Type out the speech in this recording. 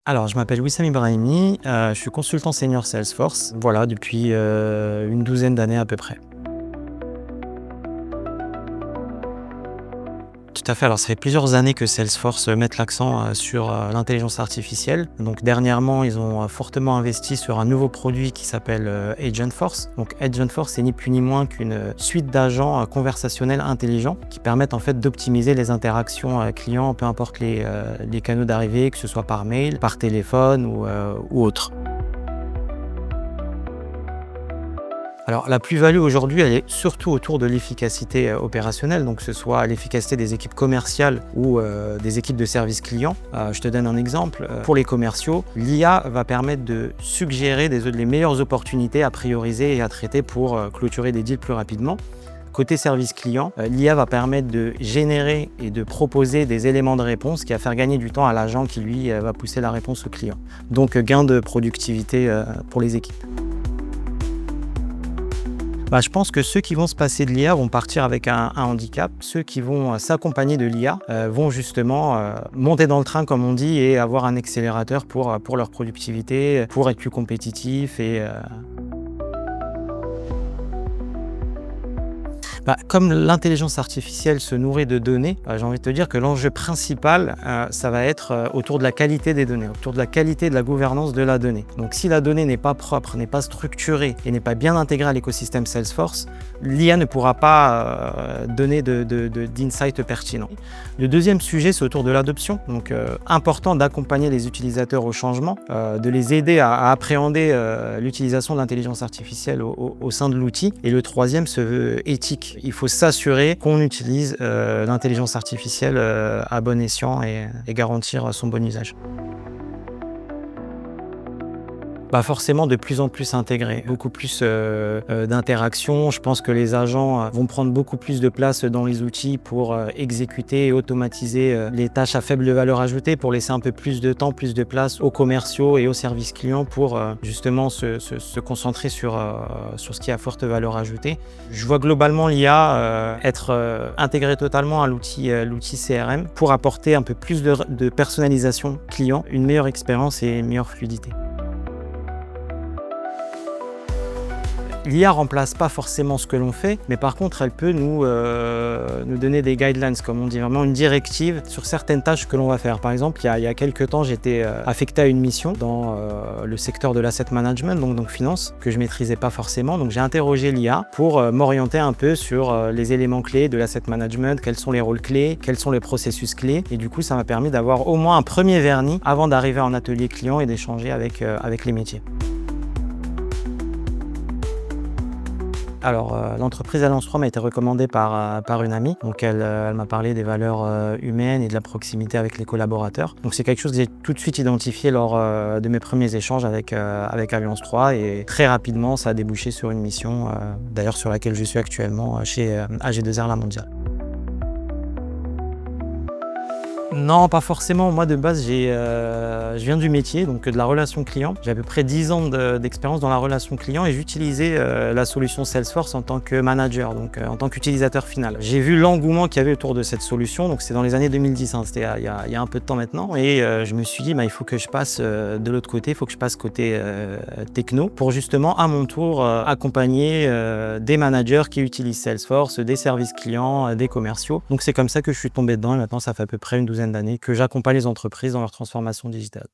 Alors, je m'appelle Wissam Ibrahimi, je suis consultant senior Salesforce, voilà, depuis une douzaine d'années à peu près. Tout à fait, alors ça fait plusieurs années que Salesforce met l'accent sur l'intelligence artificielle. Donc dernièrement, ils ont fortement investi sur un nouveau produit qui s'appelle Agentforce. Donc Agentforce, c'est ni plus ni moins qu'une suite d'agents conversationnels intelligents qui permettent en fait d'optimiser les interactions clients, peu importe les canaux d'arrivée, que ce soit par mail, par téléphone ou autre. Alors la plus-value aujourd'hui, elle est surtout autour de l'efficacité opérationnelle, donc que ce soit l'efficacité des équipes commerciales ou des équipes de service client. Je te donne un exemple. Pour les commerciaux, l'IA va permettre de suggérer les meilleures opportunités à prioriser et à traiter pour clôturer des deals plus rapidement. Côté service client, l'IA va permettre de générer et de proposer des éléments de réponse qui va faire gagner du temps à l'agent qui, lui, va pousser la réponse au client. Donc gain de productivité pour les équipes. Je pense que ceux qui vont se passer de l'IA vont partir avec un handicap. Ceux qui vont s'accompagner de l'IA vont justement monter dans le train, comme on dit, et avoir un accélérateur pour leur productivité, pour être plus compétitifs comme l'intelligence artificielle se nourrit de données, j'ai envie de te dire que l'enjeu principal, ça va être autour de la qualité des données, autour de la qualité de la gouvernance de la donnée. Donc si la donnée n'est pas propre, n'est pas structurée et n'est pas bien intégrée à l'écosystème Salesforce, l'IA ne pourra pas donner d'insights pertinents. Le deuxième sujet, c'est autour de l'adoption. Donc important d'accompagner les utilisateurs au changement, de les aider à appréhender l'utilisation de l'intelligence artificielle au sein de l'outil. Et le troisième se veut éthique. Il faut s'assurer qu'on utilise l'intelligence artificielle à bon escient et garantir son bon usage. Forcément de plus en plus intégré, beaucoup plus d'interactions. Je pense que les agents vont prendre beaucoup plus de place dans les outils pour exécuter et automatiser les tâches à faible valeur ajoutée, pour laisser un peu plus de temps, plus de place aux commerciaux et aux services clients pour justement se concentrer sur ce qui a forte valeur ajoutée. Je vois globalement l'IA être intégrée totalement à l'outil CRM pour apporter un peu plus de personnalisation client, une meilleure expérience et une meilleure fluidité. L'IA remplace pas forcément ce que l'on fait, mais par contre, elle peut nous donner des guidelines, comme on dit, vraiment une directive sur certaines tâches que l'on va faire. Par exemple, il y a quelques temps, j'étais affecté à une mission dans le secteur de l'asset management, donc finance, que je maîtrisais pas forcément. Donc j'ai interrogé l'IA pour m'orienter un peu sur les éléments clés de l'asset management, quels sont les rôles clés, quels sont les processus clés. Et du coup, ça m'a permis d'avoir au moins un premier vernis avant d'arriver en atelier client et d'échanger avec les métiers. Alors, l'entreprise Alliance 3 m'a été recommandée par une amie. Donc, elle m'a parlé des valeurs humaines et de la proximité avec les collaborateurs. Donc, c'est quelque chose que j'ai tout de suite identifié lors de mes premiers échanges avec Alliance 3. Et très rapidement, ça a débouché sur une mission, d'ailleurs sur laquelle je suis actuellement chez AG2R La Mondiale. Non, pas forcément. Moi, de base, je viens du métier, donc de la relation client. J'ai à peu près 10 ans d'expérience dans la relation client et j'utilisais la solution Salesforce en tant que manager, donc en tant qu'utilisateur final. J'ai vu l'engouement qu'il y avait autour de cette solution, donc c'est dans les années 2010, c'était il y a un peu de temps maintenant. Et je me suis dit, il faut que je passe de l'autre côté, il faut que je passe côté techno pour justement, à mon tour, accompagner des managers qui utilisent Salesforce, des services clients, des commerciaux. Donc c'est comme ça que je suis tombé dedans et maintenant, ça fait à peu près une douzaine d'années que j'accompagne les entreprises dans leur transformation digitale.